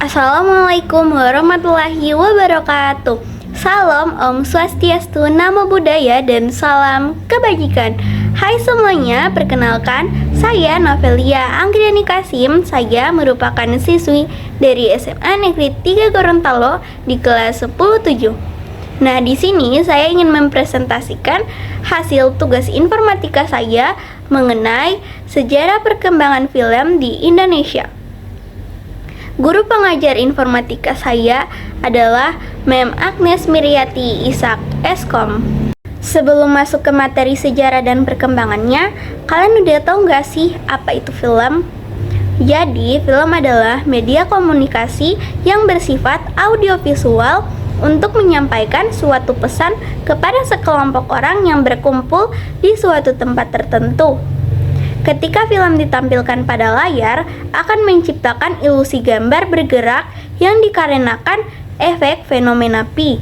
Assalamualaikum warahmatullahi wabarakatuh. Salam Om Swastiastu, Namo Buddhaya, dan salam kebajikan. Hai semuanya, perkenalkan saya Novelia Anggriani Kasim. Saya merupakan siswi dari SMA Negeri 3 Gorontalo di kelas 10-7. Nah, di sini saya ingin mempresentasikan hasil tugas informatika saya mengenai sejarah perkembangan film di Indonesia. Guru pengajar informatika saya adalah Mem Agnes Miryati Ishak Eskom. Sebelum masuk ke materi sejarah dan perkembangannya, kalian udah tahu nggak sih apa itu film? Jadi, film adalah media komunikasi yang bersifat audiovisual untuk menyampaikan suatu pesan kepada sekelompok orang yang berkumpul di suatu tempat tertentu. Ketika film ditampilkan pada layar, akan menciptakan ilusi gambar bergerak yang dikarenakan efek fenomena Pi.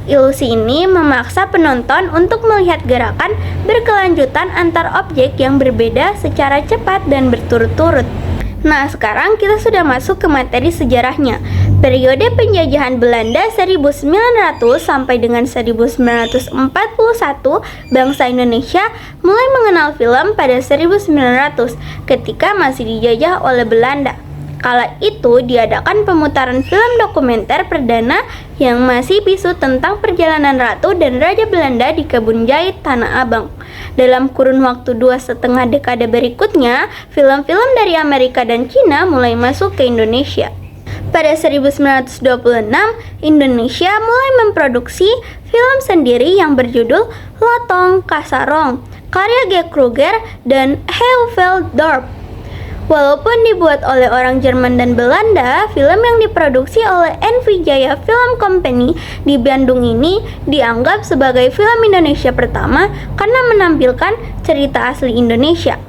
Ilusi ini memaksa penonton untuk melihat gerakan berkelanjutan antar objek yang berbeda secara cepat dan berturut-turut. Nah, sekarang kita sudah masuk ke materi sejarahnya. Periode penjajahan Belanda 1900 sampai dengan 1941, bangsa Indonesia mulai mengenal film pada 1900 ketika masih dijajah oleh Belanda. Kala itu diadakan pemutaran film dokumenter perdana yang masih bisu tentang perjalanan Ratu dan Raja Belanda di Kebun Jait, Tanah Abang. Dalam kurun waktu 2,5 dekade berikutnya, film-film dari Amerika dan Cina mulai masuk ke Indonesia. Pada 1926, Indonesia mulai memproduksi film sendiri yang berjudul Lotong Kasarong, karya G. Kruger dan Heuvelsdorp. Walaupun dibuat oleh orang Jerman dan Belanda, film yang diproduksi oleh NV Jaya Film Company di Bandung ini dianggap sebagai film Indonesia pertama karena menampilkan cerita asli Indonesia.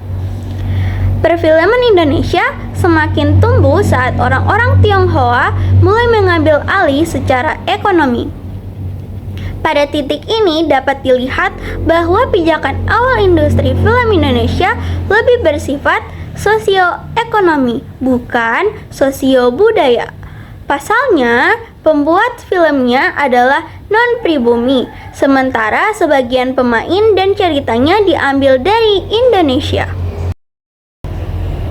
Perfilman Indonesia semakin tumbuh saat orang-orang Tionghoa mulai mengambil alih secara ekonomi. Pada titik ini dapat dilihat bahwa pijakan awal industri film Indonesia lebih bersifat sosioekonomi, bukan sosio-budaya. Pasalnya, pembuat filmnya adalah non-pribumi, sementara sebagian pemain dan ceritanya diambil dari Indonesia.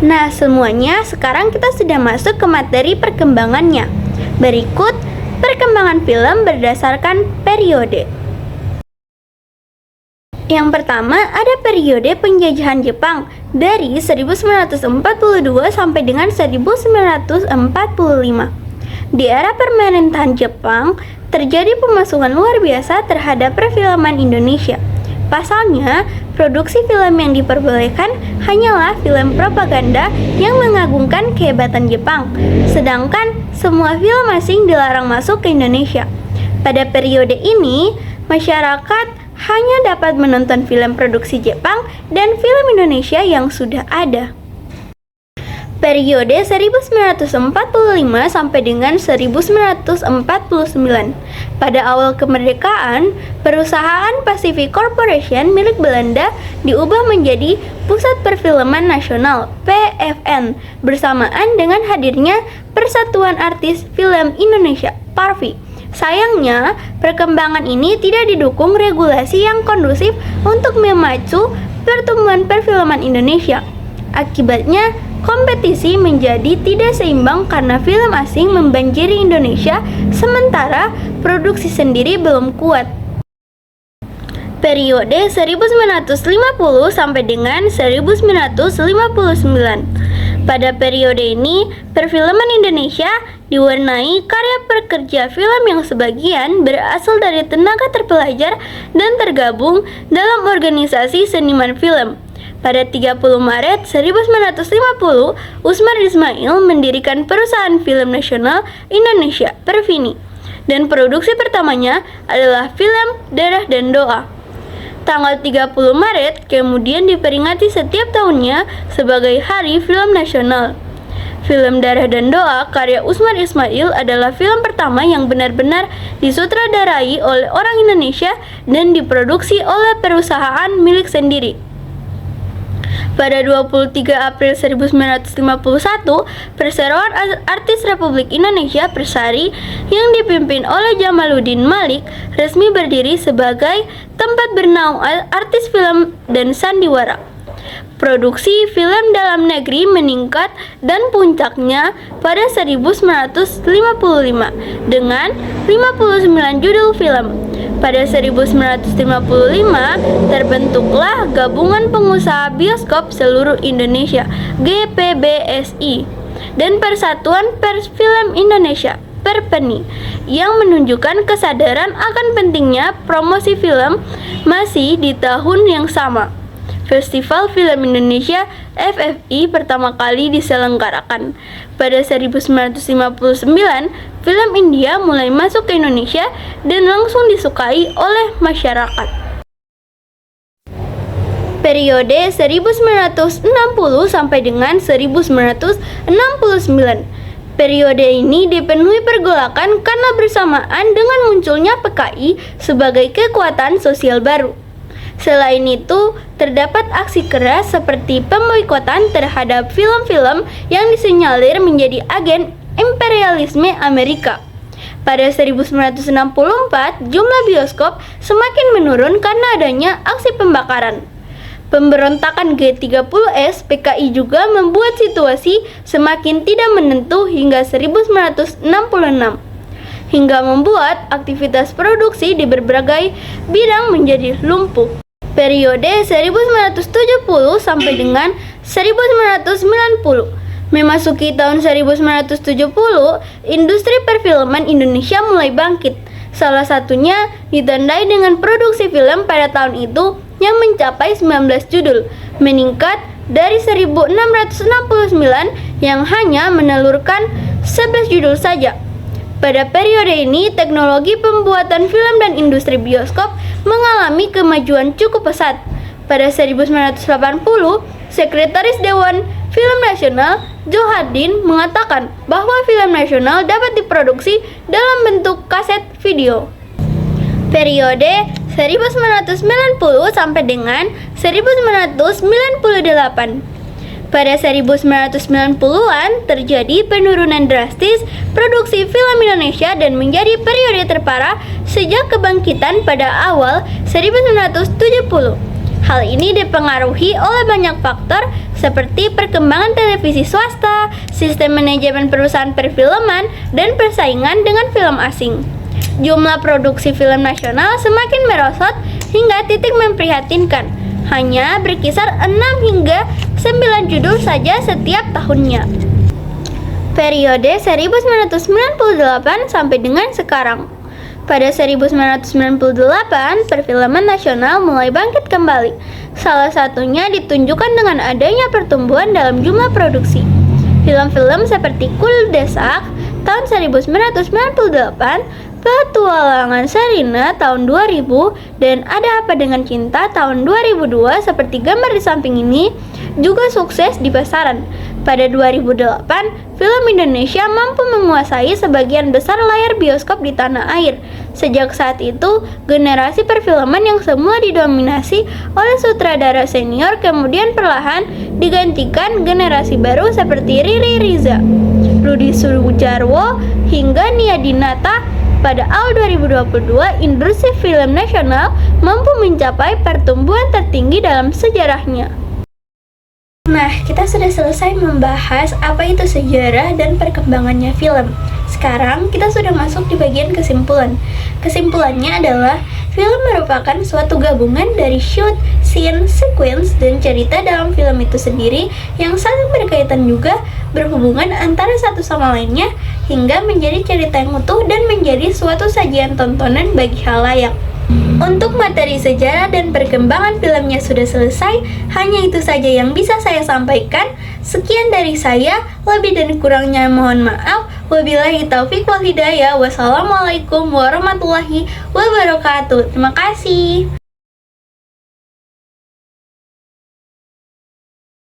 Nah, semuanya sekarang kita sudah masuk ke materi perkembangannya. Berikut perkembangan film berdasarkan periode. Yang pertama, ada periode penjajahan Jepang dari 1942 sampai dengan 1945. Di era pemerintahan Jepang, terjadi pemasukan luar biasa terhadap perfilman Indonesia. Pasalnya, produksi film yang diperbolehkan hanyalah film propaganda yang mengagungkan kehebatan Jepang, sedangkan semua film asing dilarang masuk ke Indonesia. Pada periode ini, masyarakat hanya dapat menonton film produksi Jepang dan film Indonesia yang sudah ada. Periode 1945 sampai dengan 1949. Pada awal kemerdekaan, perusahaan Pacific Corporation milik Belanda diubah menjadi Pusat Perfilman Nasional (PFN) bersamaan dengan hadirnya Persatuan Artis Film Indonesia (PARFI). Sayangnya, perkembangan ini tidak didukung regulasi yang kondusif untuk memacu pertumbuhan perfilman Indonesia. Akibatnya, kompetisi menjadi tidak seimbang karena film asing membanjiri Indonesia, sementara produksi sendiri belum kuat. Periode 1950 sampai dengan 1959. Pada periode ini, perfilman Indonesia diwarnai karya pekerja film yang sebagian berasal dari tenaga terpelajar dan tergabung dalam organisasi seniman film. Pada 30 Maret 1950, Usmar Ismail mendirikan perusahaan film nasional Indonesia, Perfini, dan produksi pertamanya adalah film Darah dan Doa. Tanggal 30 Maret kemudian diperingati setiap tahunnya sebagai Hari Film Nasional. Film Darah dan Doa karya Usmar Ismail adalah film pertama yang benar-benar disutradarai oleh orang Indonesia dan diproduksi oleh perusahaan milik sendiri. Pada 23 April 1951, Perseroan Artis Republik Indonesia Persari yang dipimpin oleh Jamaluddin Malik resmi berdiri sebagai tempat bernaung artis film dan sandiwara. Produksi film dalam negeri meningkat dan puncaknya pada 1955 dengan 59 judul film. Pada 1955 terbentuklah Gabungan Pengusaha Bioskop Seluruh Indonesia (GPBSI) dan Persatuan Pers Film Indonesia (Perpeni) yang menunjukkan kesadaran akan pentingnya promosi film. Masih di tahun yang sama, Festival Film Indonesia (FFI) pertama kali diselenggarakan. Pada 1959, film India mulai masuk ke Indonesia dan langsung disukai oleh masyarakat. Periode 1960 sampai dengan 1969. Periode ini dipenuhi pergolakan karena bersamaan dengan munculnya PKI sebagai kekuatan sosial baru. Selain itu, terdapat aksi keras seperti pemboikotan terhadap film-film yang disinyalir menjadi agen imperialisme Amerika. Pada 1964, jumlah bioskop semakin menurun karena adanya aksi pembakaran. Pemberontakan G30S PKI juga membuat situasi semakin tidak menentu hingga 1966, hingga membuat aktivitas produksi di berbagai bidang menjadi lumpuh. Periode 1970 sampai dengan 1990. Memasuki tahun 1970, industri perfilman Indonesia mulai bangkit. Salah satunya ditandai dengan produksi film pada tahun itu yang mencapai 19 judul, meningkat dari 1669 yang hanya menelurkan 11 judul saja. Pada periode ini, teknologi pembuatan film dan industri bioskop mengalami kemajuan cukup pesat. Pada 1980, Sekretaris Dewan Film Nasional Johardin mengatakan bahwa film nasional dapat diproduksi dalam bentuk kaset video. Periode 1990 sampai dengan 1998. Pada 1990-an terjadi penurunan drastis produksi film Indonesia dan menjadi periode terparah sejak kebangkitan pada awal 1970. Hal ini dipengaruhi oleh banyak faktor seperti perkembangan televisi swasta, sistem manajemen perusahaan perfilman, dan persaingan dengan film asing. Jumlah produksi film nasional semakin merosot hingga titik memprihatinkan, hanya berkisar 6 hingga 9 judul saja setiap tahunnya. Periode 1998 sampai dengan sekarang. Pada 1998, perfilman nasional mulai bangkit kembali. Salah satunya ditunjukkan dengan adanya pertumbuhan dalam jumlah produksi. Film-film seperti Kul Desak tahun 1998, Petualangan Sherina tahun 2000, dan Ada Apa Dengan Cinta tahun 2002 seperti gambar di samping ini juga sukses di pasaran. Pada 2008, film Indonesia mampu menguasai sebagian besar layar bioskop di tanah air. Sejak saat itu, generasi perfilman yang semula didominasi oleh sutradara senior kemudian perlahan digantikan generasi baru seperti Riri Riza, Rudi Sudjarwo, hingga Nia Dinata. Pada awal 2022, industri film nasional mampu mencapai pertumbuhan tertinggi dalam sejarahnya. Nah, kita sudah selesai membahas apa itu sejarah dan perkembangannya film. Sekarang kita sudah masuk di bagian kesimpulan. Kesimpulannya adalah film merupakan suatu gabungan dari shoot, scene, sequence, dan cerita dalam film itu sendiri yang saling berkaitan juga berhubungan antara satu sama lainnya hingga menjadi cerita yang utuh dan menjadi suatu sajian tontonan bagi khalayak. Untuk materi sejarah dan perkembangan filmnya sudah selesai, hanya itu saja yang bisa saya sampaikan. Sekian dari saya, lebih dan kurangnya mohon maaf. Wabillahi taufiq wal hidayah. Wassalamualaikum warahmatullahi wabarakatuh. Terima kasih.